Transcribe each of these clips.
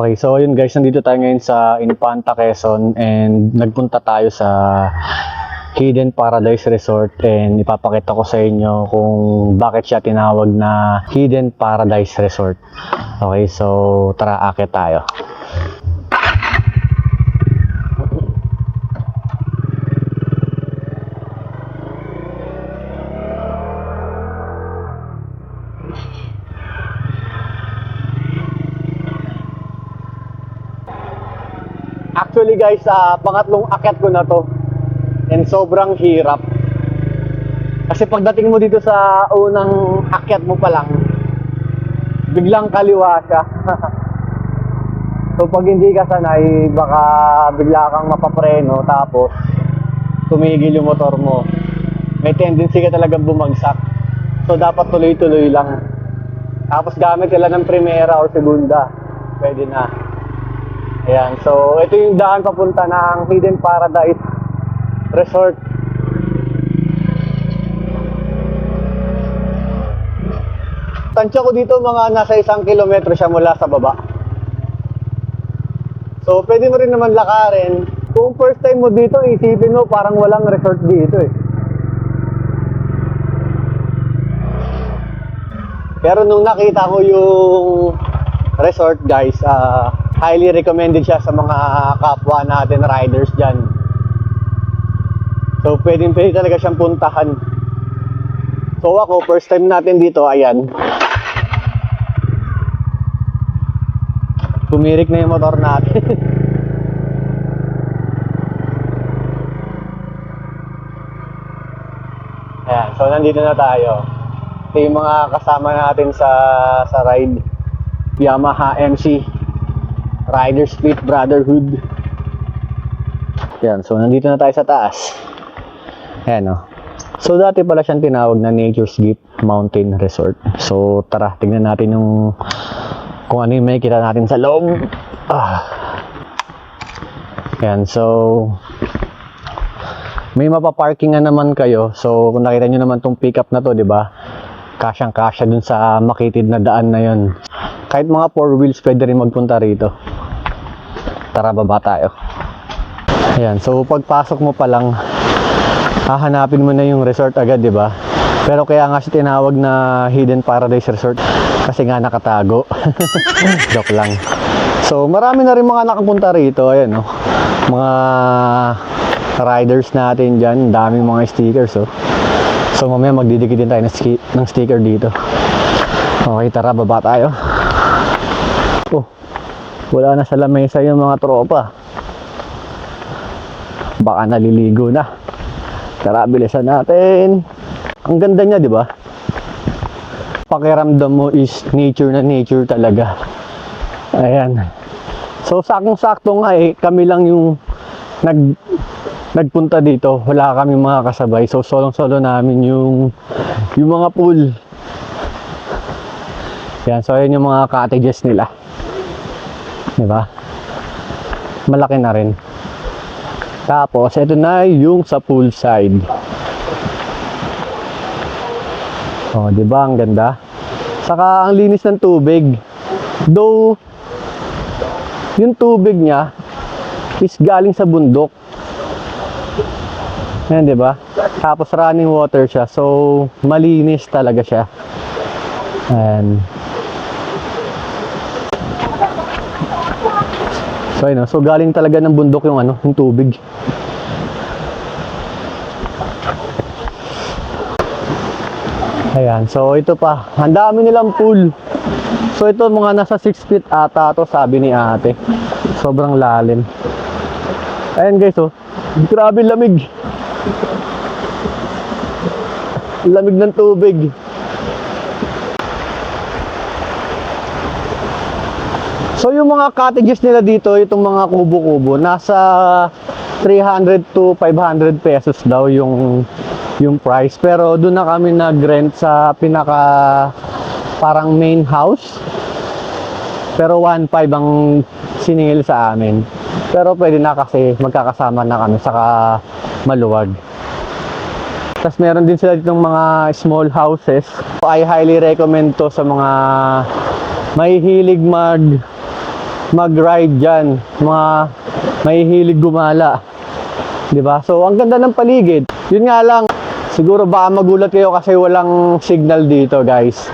Okay, so yun guys, nandito tayo ngayon sa Infanta, Quezon and nagpunta tayo sa Hidden Paradise Resort and ipapakita ko sa inyo kung bakit siya tinawag na Hidden Paradise Resort. Okay, so tara, akit tayo. Actually guys, pangatlong akyat ko na to and sobrang hirap kasi pagdating mo dito sa unang akyat mo pa lang biglang kaliwa siya. So pag hindi ka sanay baka bigla kang mapapreno tapos tumigil yung motor mo, may tendency ka talagang bumagsak. So dapat tuloy-tuloy lang, tapos gamit sila ng primera o segunda, pwede na. Ayan, so ito yung daan papunta ng Hidden Paradise Resort. Tansya ko dito mga nasa 1 kilometro siya mula sa baba. So pwede mo rin naman lakarin. Kung first time mo dito, isipin mo parang walang resort dito eh. Pero nung nakita ko yung resort guys, highly recommended siya sa mga kapwa natin riders dyan. So pwede talaga siyang puntahan. So ako, first time natin dito, ayan, tumirik na yung motor natin. Ayan, so nandito na tayo. Ito yung mga kasama natin sa ride, Yamaha MC Riders Split Brotherhood. Yan, so nandito na tayo sa taas. Ayan o. So dati pala siyang tinawag na Nature's Gift Mountain Resort. So tara, tingnan natin yung kung ano yung may kita natin sa loob. Ayan, so may mapaparkingan naman kayo. So kung nakita nyo naman tong pickup na to, di ba? Kasyang-kasya dun sa makitid na daan na yun. Kahit mga 4 wheels pwede rin magpunta rito. Tara, baba tayo. Ayan, so pagpasok mo pa lang, hahanapin mo na yung resort agad, di ba? Pero kaya nga siya tinawag na Hidden Paradise Resort kasi nga nakatago. Joke lang. So marami na rin mga nakapunta rito. Ayan, oh. Mga riders natin dyan, daming mga stickers, oh. So mamaya magdidikit din tayo ng sticker dito. Okay, tara, baba tayo. Oh, wala na sa lamesa yung mga tropa. Baka naliligo na. Tara, bilisan natin. Ang ganda niya, di ba? Pakiramdam mo is nature na nature talaga. Ayan. So sakong-sakto nga eh, kami lang yung nagpunta dito. Wala kami mga kasabay. So solong-solo namin yung mga pool. Yan, so ayan yung mga cottages nila. Diba? Malaki na rin. Tapos ito na yung sa poolside. Oh, diba? Ang ganda. Saka ang linis ng tubig. Though yung tubig niya is galing sa bundok. Yan, diba? Tapos running water siya. So malinis talaga siya. Ayan. So ayun, so galing talaga ng bundok yung yung tubig. Ayan, so ito pa, ang dami nilang pool. So ito mga nasa 6 feet ata to, sabi ni ate. Sobrang lalim. Ayan guys, oh. Grabe lamig. Lamig ng tubig. So yung mga cottages nila dito, itong mga kubo-kubo, nasa 300 to 500 pesos daw yung price. Pero doon na kami nag-rent sa pinaka parang main house. Pero 1.5 ang siningil sa amin. Pero pwede na kasi magkakasama na kami, saka maluwag. Tapos meron din sila ditong mga small houses. I highly recommend to sa mga may hilig mag-ride dyan. Mga mahihilig gumala. 'Di ba? So, ang ganda ng paligid. Yun nga lang, siguro baka magulat kayo kasi walang signal dito, guys.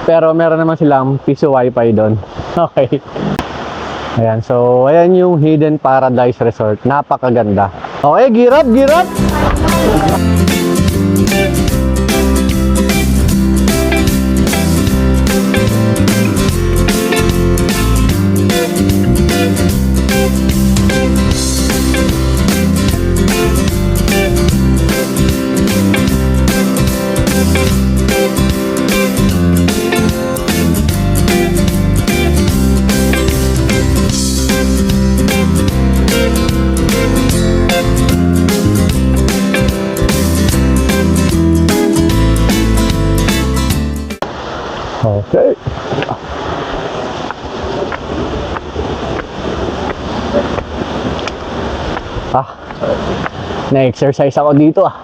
Pero meron naman silang piso wifi doon. Okay. Ayan, so ayan yung Hidden Paradise Resort. Napakaganda. Okay, gear up, gear up! Okay. Na-exercise ako dito ah.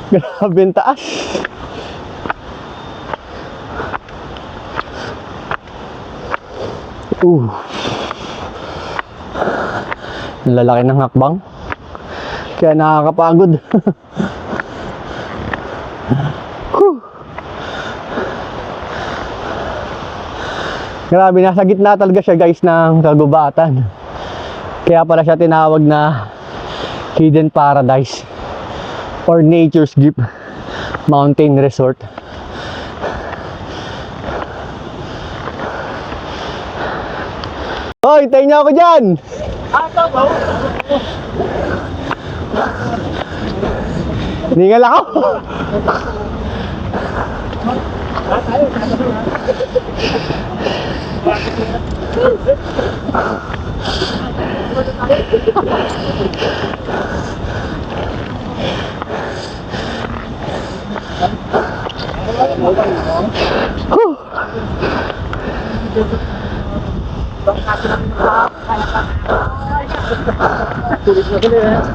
Grabe ang taas. Ang lalaki ng hakbang. Kaya nakakapagod. Grabe, nasa gitna talaga siya guys ng kagubatan. Kaya pala siya tinawag na Hidden Paradise or Nature's Gift Mountain Resort. Hoy, tayo niyo ako dyan! Ningal ako!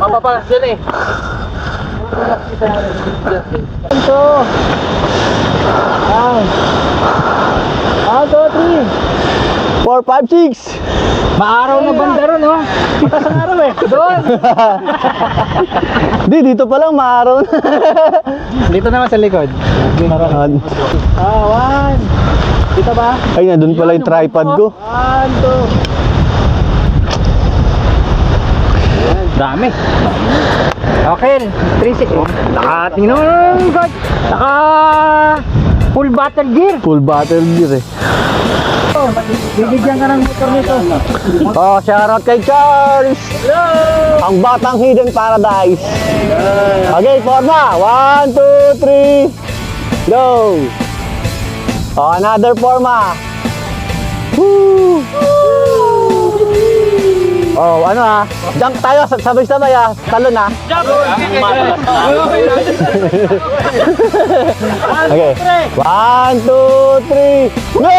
Mapapalas dyan eh. Ito! 1, 2, 3 4, 5, 6 Maaraw na banda ron, oh. Kita sa araw eh. Doon. Di, dito pa lang maaraw na. Dito naman sa likod. One. 1. Dito ba? Ay, nandun pala yung tripod ko. 1, 2. Dami. Okay. 3, 6. Nakatingin naman. God. Naka full battle gear. Full battle gear eh. Bibigyan ka ng motor nito. Oh, shoutout kay Charles! Hello! Ang batang Hidden Paradise. Okay, forma. 1, 2, 3. Go! Oh, another forma. Woo! Oh, ano ah? Jump tayo, sabay-sabay ah. Talon ah. Jump! Okay. 1, 2, 3. Go!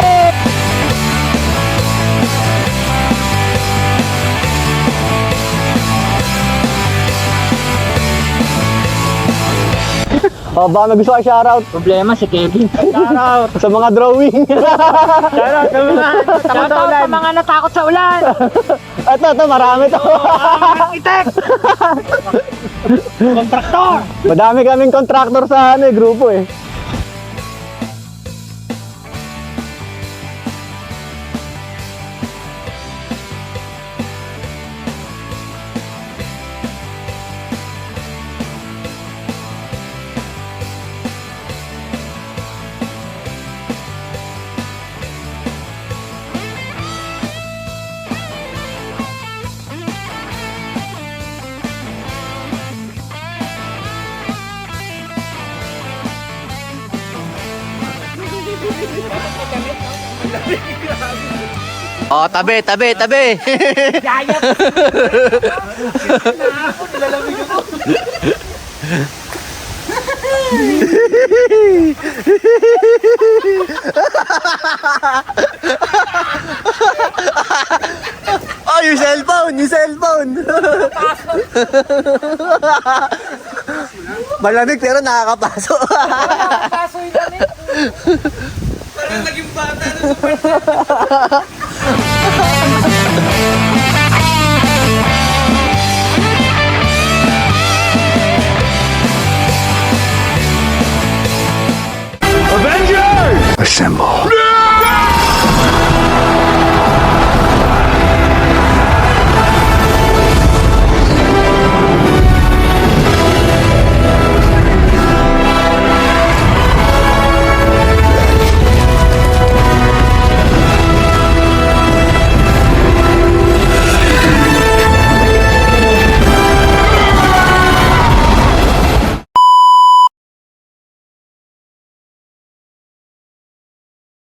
Oh, baka may gusto kayo shoutout Problema si Kevin. Shoutout! sa mga drawing. Shoutout sa mga takot sa ulan. Sa mga natakot sa ulan. Ito, marami to. Architect! Kontraktor! Madami kaming contractor sa ano, grupo eh. Oh, tabi, tabi, tabi. Oh, yung cellphone! Yung cellphone! Malamig pero nakakapasok. Kaso yun. Parang naging bata na sa